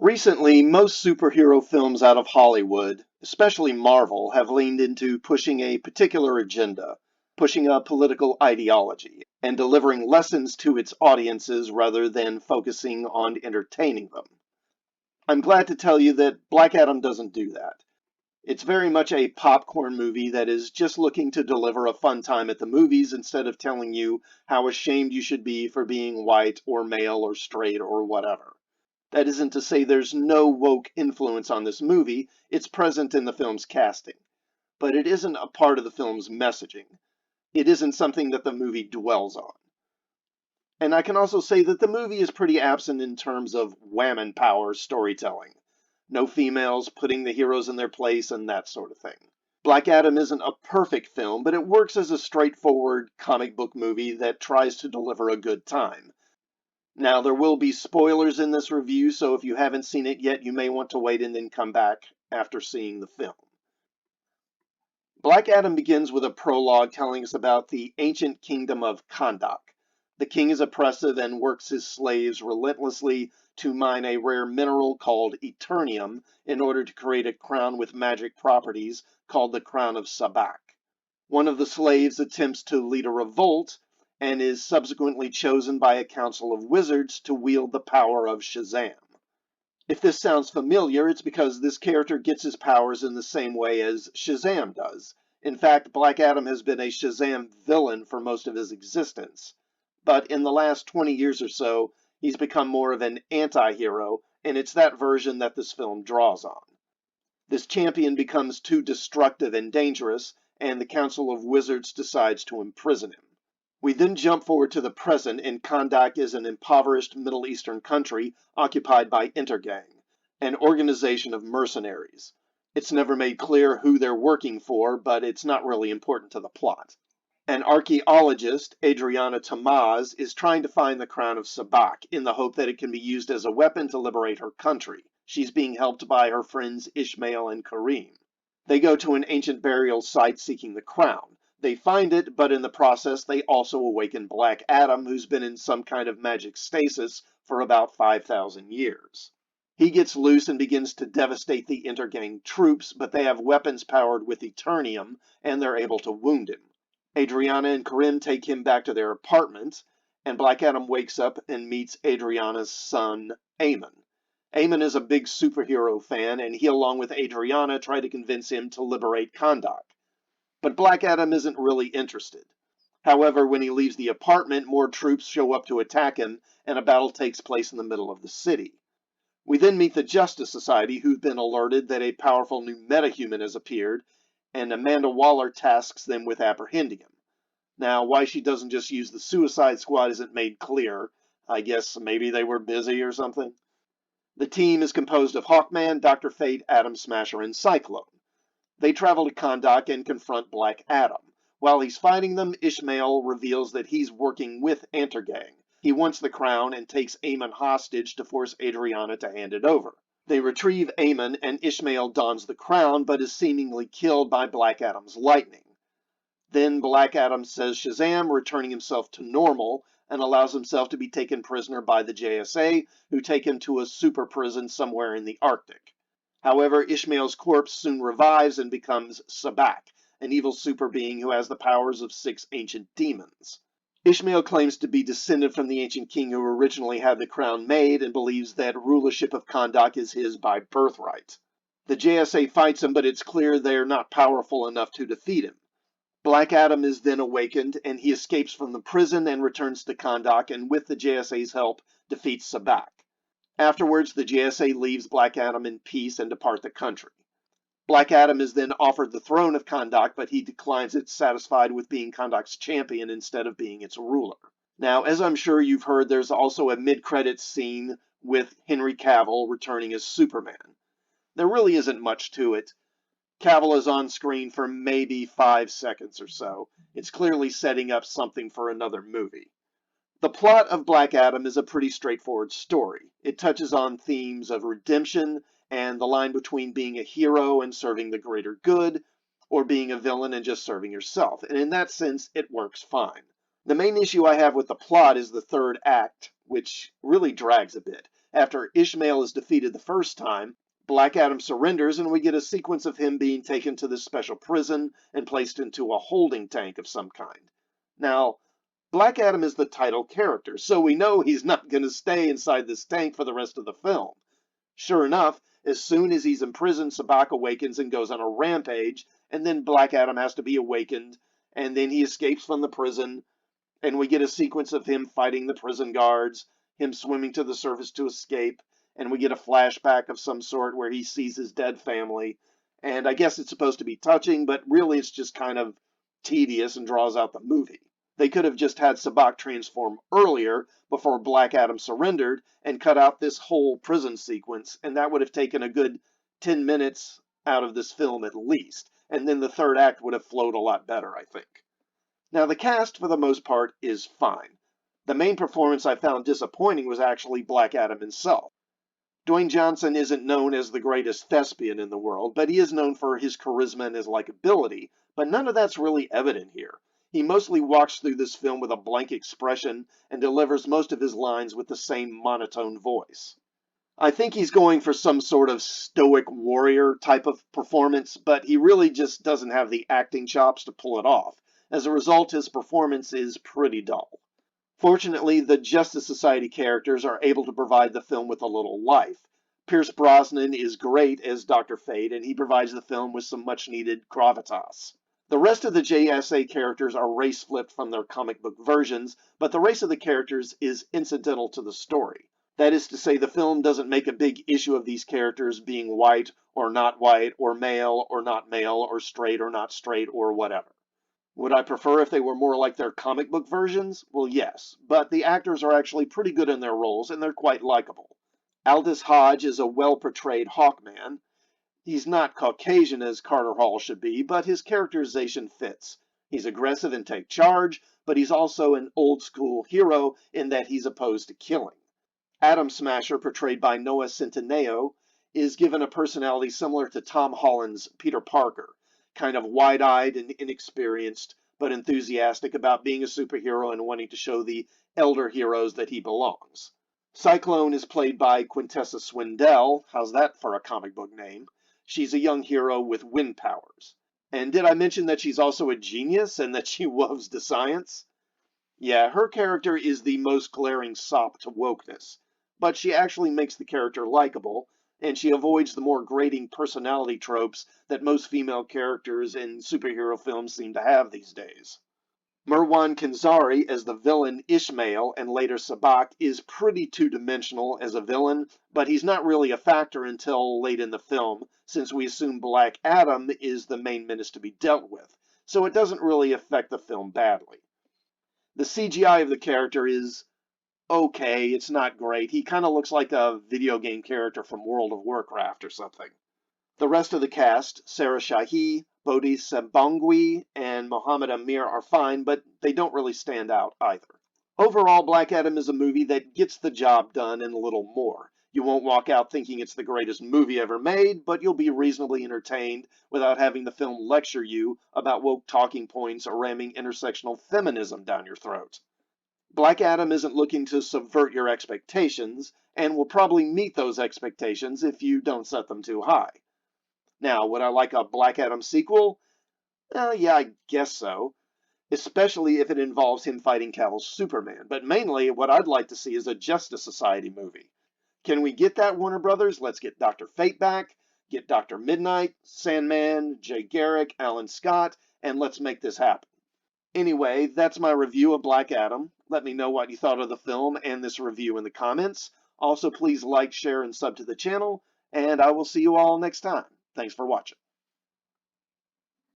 Recently, most superhero films out of Hollywood, especially Marvel, have leaned into pushing a particular agenda, pushing a political ideology, and delivering lessons to its audiences rather than focusing on entertaining them. I'm glad to tell you that Black Adam doesn't do that. It's very much a popcorn movie that is just looking to deliver a fun time at the movies instead of telling you how ashamed you should be for being white or male or straight or whatever. That isn't to say there's no woke influence on this movie, it's present in the film's casting. But it isn't a part of the film's messaging. It isn't something that the movie dwells on. And I can also say that the movie is pretty absent in terms of whammon power storytelling. No females putting the heroes in their place and that sort of thing. Black Adam isn't a perfect film, but it works as a straightforward comic book movie that tries to deliver a good time. Now, there will be spoilers in this review, so if you haven't seen it yet, you may want to wait and then come back after seeing the film. Black Adam begins with a prologue telling us about the ancient kingdom of Kahndaq. The king is oppressive and works his slaves relentlessly to mine a rare mineral called Eternium in order to create a crown with magic properties called the Crown of Sabak. One of the slaves attempts to lead a revolt and is subsequently chosen by a council of wizards to wield the power of Shazam. If this sounds familiar, it's because this character gets his powers in the same way as Shazam does. In fact, Black Adam has been a Shazam villain for most of his existence. But in the last 20 years or so, he's become more of an anti-hero, and it's that version that this film draws on. This champion becomes too destructive and dangerous, and the Council of Wizards decides to imprison him. We then jump forward to the present, and Kahndaq is an impoverished Middle Eastern country occupied by Intergang, an organization of mercenaries. It's never made clear who they're working for, but it's not really important to the plot. An archaeologist, Adriana Tamaz, is trying to find the crown of Sabak in the hope that it can be used as a weapon to liberate her country. She's being helped by her friends Ishmael and Kareem. They go to an ancient burial site seeking the crown. They find it, but in the process they also awaken Black Adam, who's been in some kind of magic stasis for about 5,000 years. He gets loose and begins to devastate the Intergang troops, but they have weapons powered with Eternium, and they're able to wound him. Adriana and Karim take him back to their apartment, and Black Adam wakes up and meets Adriana's son, Eamon. Eamon is a big superhero fan, and he, along with Adriana, try to convince him to liberate Kahndaq. But Black Adam isn't really interested. However, when he leaves the apartment, more troops show up to attack him, and a battle takes place in the middle of the city. We then meet the Justice Society, who've been alerted that a powerful new metahuman has appeared, and Amanda Waller tasks them with apprehending him. Now, why she doesn't just use the Suicide Squad isn't made clear. I guess maybe they were busy or something. The team is composed of Hawkman, Dr. Fate, Atom Smasher, and Cyclone. They travel to Kahndaq and confront Black Adam. While he's fighting them, Ishmael reveals that he's working with Intergang. He wants the crown and takes Eamon hostage to force Adriana to hand it over. They retrieve Eamon, and Ishmael dons the crown, but is seemingly killed by Black Adam's lightning. Then Black Adam says Shazam, returning himself to normal, and allows himself to be taken prisoner by the JSA, who take him to a super prison somewhere in the Arctic. However, Ishmael's corpse soon revives and becomes Sabak, an evil super being who has the powers of 6 ancient demons. Ishmael claims to be descended from the ancient king who originally had the crown made and believes that rulership of Kahndaq is his by birthright. The JSA fights him, but it's clear they're not powerful enough to defeat him. Black Adam is then awakened, and he escapes from the prison and returns to Kahndaq, and with the JSA's help, defeats Sabak. Afterwards, the JSA leaves Black Adam in peace and depart the country. Black Adam is then offered the throne of Kahndaq, but he declines it, satisfied with being Kahndaq's champion instead of being its ruler. Now, as I'm sure you've heard, there's also a mid-credits scene with Henry Cavill returning as Superman. There really isn't much to it. Cavill is on screen for maybe 5 seconds or so. It's clearly setting up something for another movie. The plot of Black Adam is a pretty straightforward story. It touches on themes of redemption and the line between being a hero and serving the greater good, or being a villain and just serving yourself. And in that sense, it works fine. The main issue I have with the plot is the third act, which really drags a bit. After Ishmael is defeated the first time, Black Adam surrenders and we get a sequence of him being taken to this special prison and placed into a holding tank of some kind. Now, Black Adam is the title character, so we know he's not going to stay inside this tank for the rest of the film. Sure enough, as soon as he's imprisoned, Sabbac awakens and goes on a rampage, and then Black Adam has to be awakened, and then he escapes from the prison, and we get a sequence of him fighting the prison guards, him swimming to the surface to escape, and we get a flashback of some sort where he sees his dead family. And I guess it's supposed to be touching, but really it's just kind of tedious and draws out the movie. They could have just had Sabbac transform earlier before Black Adam surrendered and cut out this whole prison sequence, and that would have taken a good 10 minutes out of this film at least. And then the third act would have flowed a lot better, I think. Now, the cast, for the most part, is fine. The main performance I found disappointing was actually Black Adam himself. Dwayne Johnson isn't known as the greatest thespian in the world, but he is known for his charisma and his likability, but none of that's really evident here. He mostly walks through this film with a blank expression and delivers most of his lines with the same monotone voice. I think he's going for some sort of stoic warrior type of performance, but he really just doesn't have the acting chops to pull it off. As a result, his performance is pretty dull. Fortunately, the Justice Society characters are able to provide the film with a little life. Pierce Brosnan is great as Dr. Fate, and he provides the film with some much-needed gravitas. The rest of the JSA characters are race-flipped from their comic book versions, but the race of the characters is incidental to the story. That is to say, the film doesn't make a big issue of these characters being white, or not white, or male, or not male, or straight, or not straight, or whatever. Would I prefer if they were more like their comic book versions? Well, yes, but the actors are actually pretty good in their roles, and they're quite likable. Aldous Hodge is a well-portrayed Hawkman. He's not Caucasian as Carter Hall should be, but his characterization fits. He's aggressive and take charge, but he's also an old-school hero in that he's opposed to killing. Atom Smasher, portrayed by Noah Centineo, is given a personality similar to Tom Holland's Peter Parker, kind of wide-eyed and inexperienced, but enthusiastic about being a superhero and wanting to show the elder heroes that he belongs. Cyclone is played by Quintessa Swindell. How's that for a comic book name? She's a young hero with wind powers. And did I mention that she's also a genius and that she loves the science? Yeah, her character is the most glaring sop to wokeness, but she actually makes the character likable, and she avoids the more grating personality tropes that most female characters in superhero films seem to have these days. Merwan Kenzari as the villain Ishmael and later Sabbac is pretty two-dimensional as a villain, but he's not really a factor until late in the film, since we assume Black Adam is the main menace to be dealt with, so it doesn't really affect the film badly. The CGI of the character is okay, it's not great. He kind of looks like a video game character from World of Warcraft or something. The rest of the cast, Sarah Shahi, Bodhi Sebangui, and Mohammed Amir are fine, but they don't really stand out either. Overall, Black Adam is a movie that gets the job done and a little more. You won't walk out thinking it's the greatest movie ever made, but you'll be reasonably entertained without having the film lecture you about woke talking points or ramming intersectional feminism down your throat. Black Adam isn't looking to subvert your expectations, and will probably meet those expectations if you don't set them too high. Now, would I like a Black Adam sequel? Yeah, I guess so. Especially if it involves him fighting Cavill's Superman. But mainly, what I'd like to see is a Justice Society movie. Can we get that, Warner Brothers? Let's get Dr. Fate back, get Dr. Midnight, Sandman, Jay Garrick, Alan Scott, and let's make this happen. Anyway, that's my review of Black Adam. Let me know what you thought of the film and this review in the comments. Also, please like, share, and sub to the channel, and I will see you all next time. Thanks for watching.